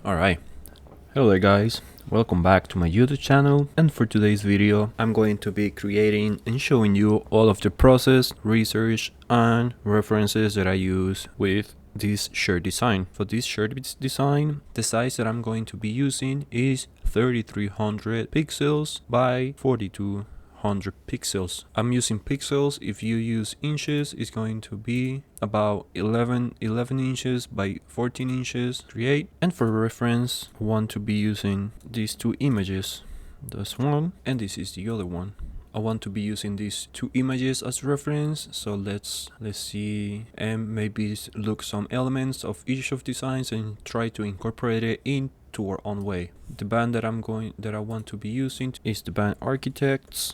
Alright, hello there guys, welcome back to my YouTube channel, and for today's video I'm going to be creating and showing you all of the process, research and references that I use with this shirt design. For this shirt design, the size that I'm going to be using is 3300 pixels by 4200 pixels. I'm using pixels. If you use inches, it's going to be about 11 inches by 14 inches. Create. And for reference, I want to be using these two images. This one and this is the other one. I want to be using these two images as reference, so let's see and maybe look some elements of each of designs and try to incorporate it into our own way. The band that I want to be using is the band Architects,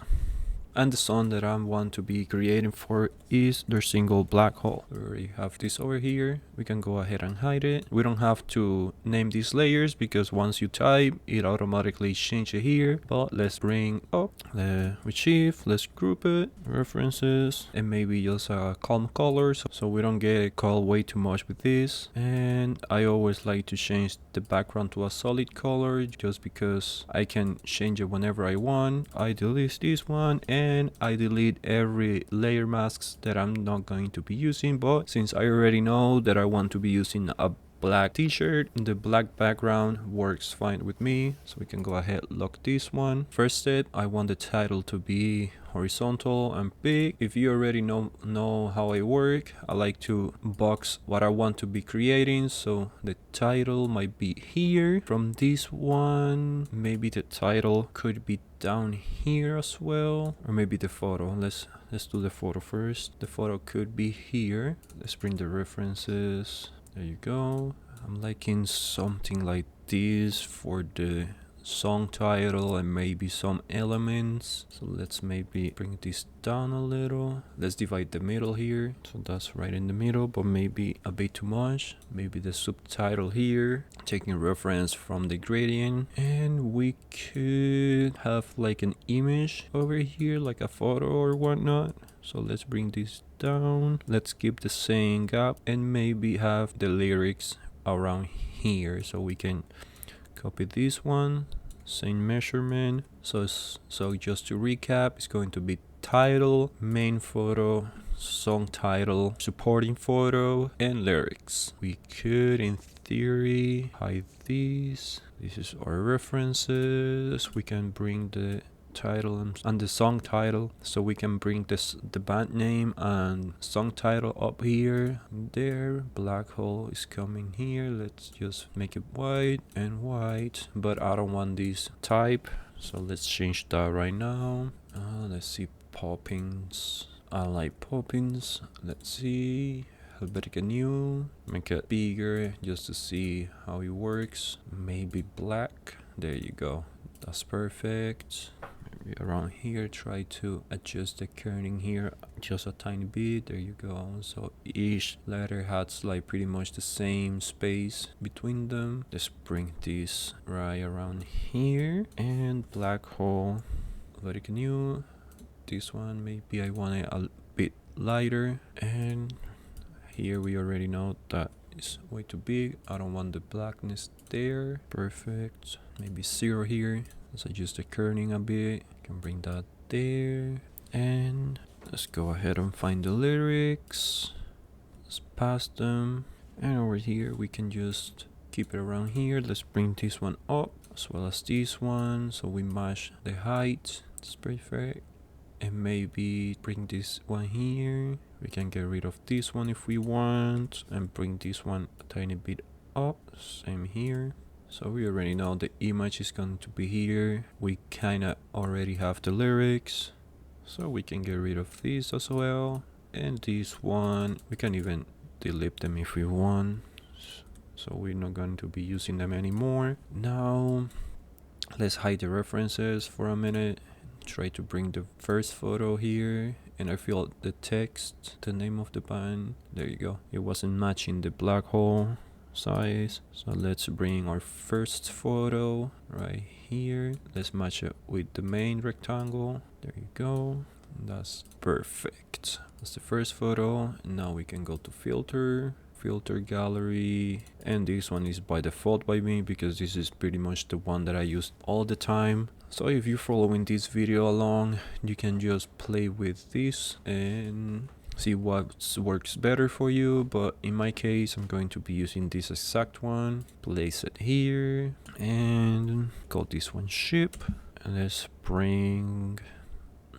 and the song that I want to be creating for is their single Black Hole. We already have this over here. We can go ahead and hide it. We don't have to name these layers because once you type, it automatically changes here. But let's bring up with shift, let's group it, references, and maybe just a calm color so we don't get called way too much with this. And I always like to change the background to a solid color just because I can change it whenever I want. I delete this one and I delete every layer masks that I'm not going to be using, but since I already know that I want to be using a black t-shirt, the black background works fine with me, so we can go ahead lock this one. First step, I want the title to be horizontal and big. If you already know how I work, I like to box what I want to be creating, so the title might be here. From this one, maybe the title could be down here as well, or maybe the photo. Let's do the photo first. The photo could be here. Let's bring the references. There you go. I'm liking something like this for the song title and maybe some elements. So let's maybe bring this down a little. Let's divide the middle here. So that's right in the middle, but maybe a bit too much. Maybe the subtitle here, taking reference from the gradient. And we could have like an image over here, like a photo or whatnot. So let's bring this down. Let's keep the same gap and maybe have the lyrics around here, so we can copy this one, same measurement. So just to recap, it's going to be title, main photo, song title, supporting photo, and lyrics. We could in theory hide these. This is our references. We can bring the title and the song title, so we can bring the band name and song title up here. There, Black Hole is coming here. Let's just make it white and white, but I don't want this type, so let's change that right now. Let's see, poppins. I like poppins. Let's see, Helvetica new, make it bigger just to see how it works. Maybe black. There you go, that's perfect. Maybe around here, try to adjust the kerning here just a tiny bit. There you go. So each letter has like pretty much the same space between them. Let's bring this right around here. And Black Hole, very new. This one maybe I want it a bit lighter, and here we already know that it's way too big. I don't want the blackness there. Perfect. Maybe 0 here. Let's adjust the kerning a bit. Can bring that there. And let's go ahead and find the lyrics. Let's pass them. And over here we can just keep it around here. Let's bring this one up as well as this one, so we match the height. It's perfect. And maybe bring this one here. We can get rid of this one if we want and bring this one a tiny bit up. Same here. So we already know the image is going to be here. We kind of already have the lyrics, so we can get rid of this as well. And this one, we can even delete them if we want, so we're not going to be using them anymore. Now let's hide the references for a minute. Try to bring the first photo here, and I feel the text, the name of the band, there you go, it wasn't matching the Black Hole size. So let's bring our first photo right here. Let's match it with the main rectangle. There you go. That's perfect. That's the first photo. Now we can go to filter, filter gallery, and this one is by default by me because this is pretty much the one that I use all the time. So if you're following this video along, you can just play with this and see what works better for you, but in my case I'm going to be using this exact one. Place it here and call this one ship, and let's bring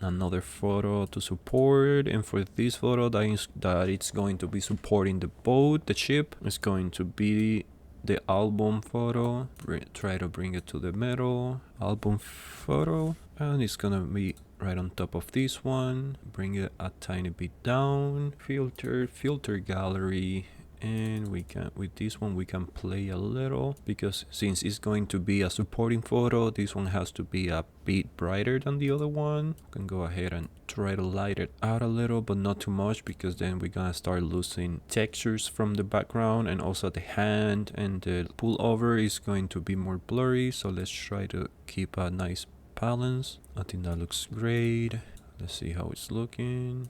another photo to support. And for this photo that it's going to be supporting the boat, the ship, is going to be the album photo. Try to bring it to the middle. Album photo, and it's gonna be right on top of this one. Bring it a tiny bit down. Filter gallery, and we can, with this one we can play a little, because since it's going to be a supporting photo, this one has to be a bit brighter than the other one. We can go ahead and try to light it out a little, but not too much, because then we're gonna start losing textures from the background, and also the hand and the pullover is going to be more blurry. So let's try to keep a nice balance. I think that looks great. Let's see how it's looking.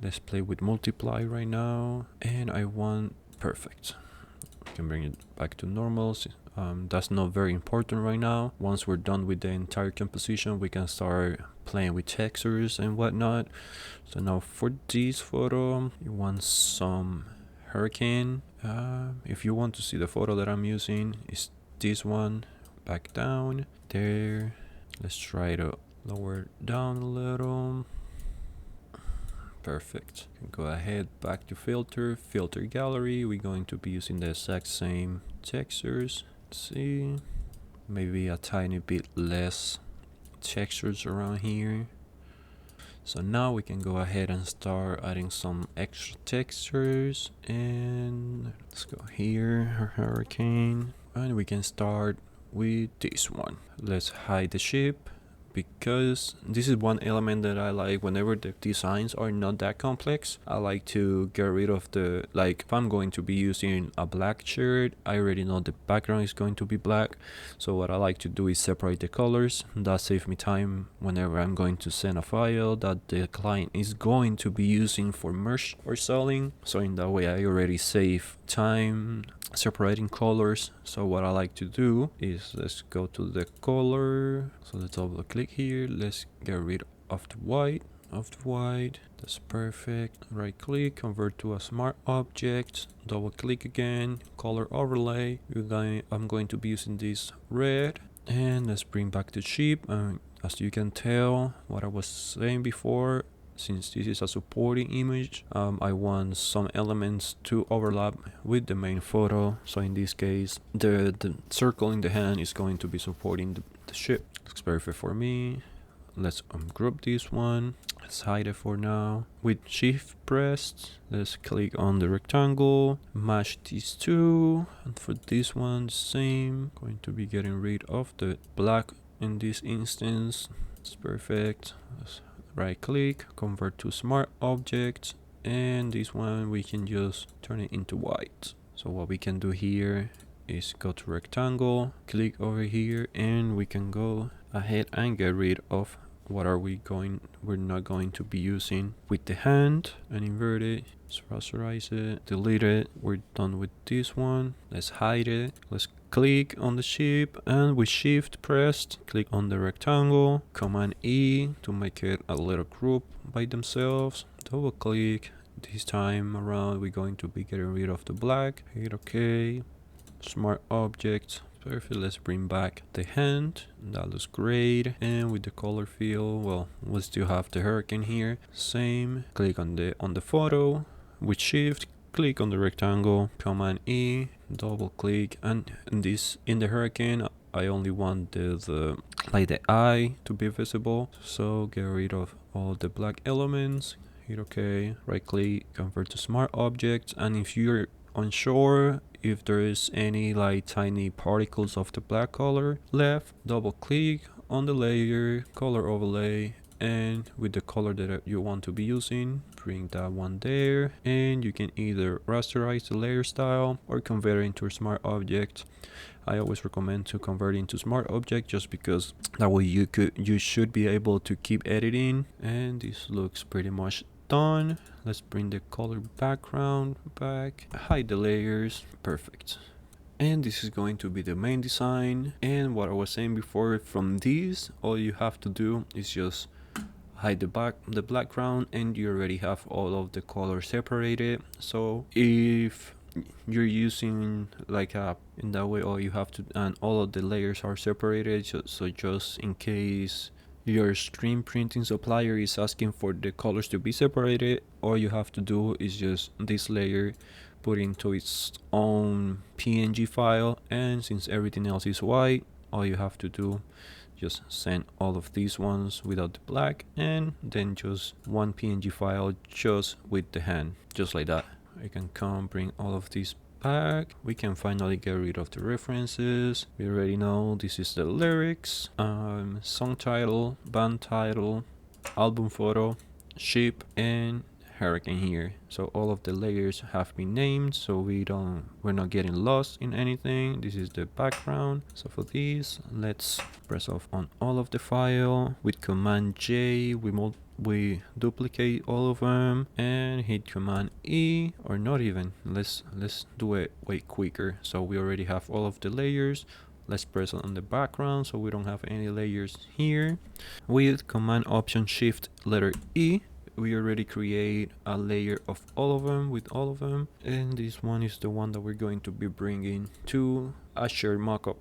Let's play with multiply right now, and I want perfect. We can bring it back to normal. That's not very important right now. Once we're done with the entire composition, we can start playing with textures and whatnot. So now for this photo, you want some hurricane. If you want to see the photo that I'm using, is this one. Back down there. Let's try to lower it down a little. Perfect. Go ahead, back to filter gallery. We're going to be using the exact same textures. Let's see, maybe a tiny bit less textures around here. So now we can go ahead and start adding some extra textures, and let's go here, hurricane, and we can start with this one. Let's hide the ship, because this is one element that I like. Whenever the designs are not that complex, I like to get rid of the, like, if I'm going to be using a black shirt, I already know the background is going to be black. So what I like to do is separate the colors. That saves me time whenever I'm going to send a file that the client is going to be using for merch or selling. So in that way I already save time separating colors. So what I like to do is, let's go to the color. So let's double click here. Let's get rid of the white. That's perfect. Right click, convert to a smart object, double click again, color overlay. I'm going to be using this red, and let's bring back the ship. As you can tell, what I was saying before, since this is a supporting image, I want some elements to overlap with the main photo. So in this case, the circle in the hand is going to be supporting the ship. Looks perfect for me. Let's ungroup this one. Let's hide it for now. With shift pressed, let's click on the rectangle, match these two, and for this one, same. Going to be getting rid of the black in this instance. It's perfect. Let's right click, convert to smart object, and this one we can just turn it into white. So what we can do here is go to rectangle, click over here, and we can go ahead and get rid of what we're not going to be using with the hand, and invert it, rasterize it, delete it. We're done with this one. Let's hide it. Let's click on the ship, and with shift pressed, click on the rectangle, command E to make it a little group by themselves, double click. This time around we're going to be getting rid of the black. Hit OK, smart object. Perfect. Let's bring back the hand. That looks great. And with the color fill, well, we still have the hurricane here. Same. Click on the photo. With shift, click on the rectangle, command E, double click, and in the hurricane, I only want the eye to be visible. So get rid of all the black elements. Hit OK. Right click, convert to smart object, and if you're unsure if there is any tiny particles of the black color left, double click on the layer, color overlay, and with the color that you want to be using, bring that one there, and you can either rasterize the layer style or convert it into a smart object. I always recommend to convert into smart object, just because that way you should be able to keep editing. And this looks pretty much done. Let's bring the color background back, hide the layers, perfect. And this is going to be the main design. And what I was saying before, from this, all you have to do is just hide the background, and you already have all of the colors separated. So if you're using like a in that way, all you have to, and all of the layers are separated, so just in case your screen printing supplier is asking for the colors to be separated, all you have to do is just this layer put into its own PNG file, and since everything else is white, all you have to do just send all of these ones without the black, and then just one PNG file just with the hand, just like that. I can come bring all of these back. We can finally get rid of the references. We already know this is the lyrics, song title, band title, album photo, ship, and hurricane here. So all of the layers have been named, so we're not getting lost in anything. This is the background. So for these, let's press off on all of the file with Command J. We duplicate all of them and hit Command E, or not even. Let's do it way quicker. So we already have all of the layers. Let's press on the background so we don't have any layers here. With Command Option Shift letter E, we already create a layer of all of them with all of them, and this one is the one that we're going to be bringing to a shared mockup.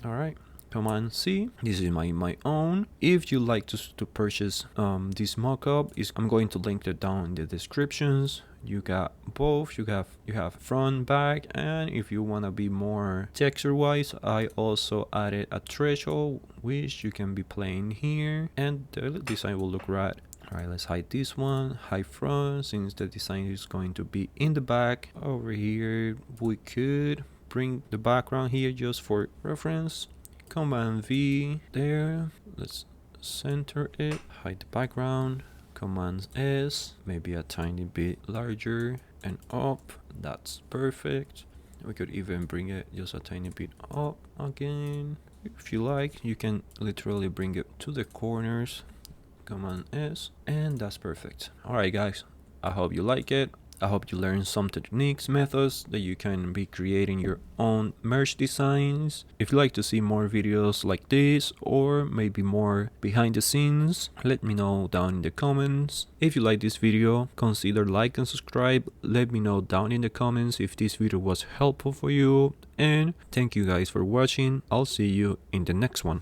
All right. Command C. This is my own. If you like to purchase this mockup, I'm going to link it down in the descriptions. You got both. You have front, back, and if you want to be more texture wise, I also added a threshold which you can be playing here, and the design will look right. All right, let's hide this one, hide front, since the design is going to be in the back. Over here, we could bring the background here just for reference. Command V there. Let's center it, hide the background. Command S, maybe a tiny bit larger and up. That's perfect. We could even bring it just a tiny bit up again. If you like, you can literally bring it to the corners. Command S, and that's perfect. Alright guys, I hope you like it. I hope you learned some techniques, methods that you can be creating your own merch designs. If you'd like to see more videos like this, or maybe more behind the scenes, let me know down in the comments. If you like this video, consider like and subscribe. Let me know down in the comments if this video was helpful for you. And thank you guys for watching. I'll see you in the next one.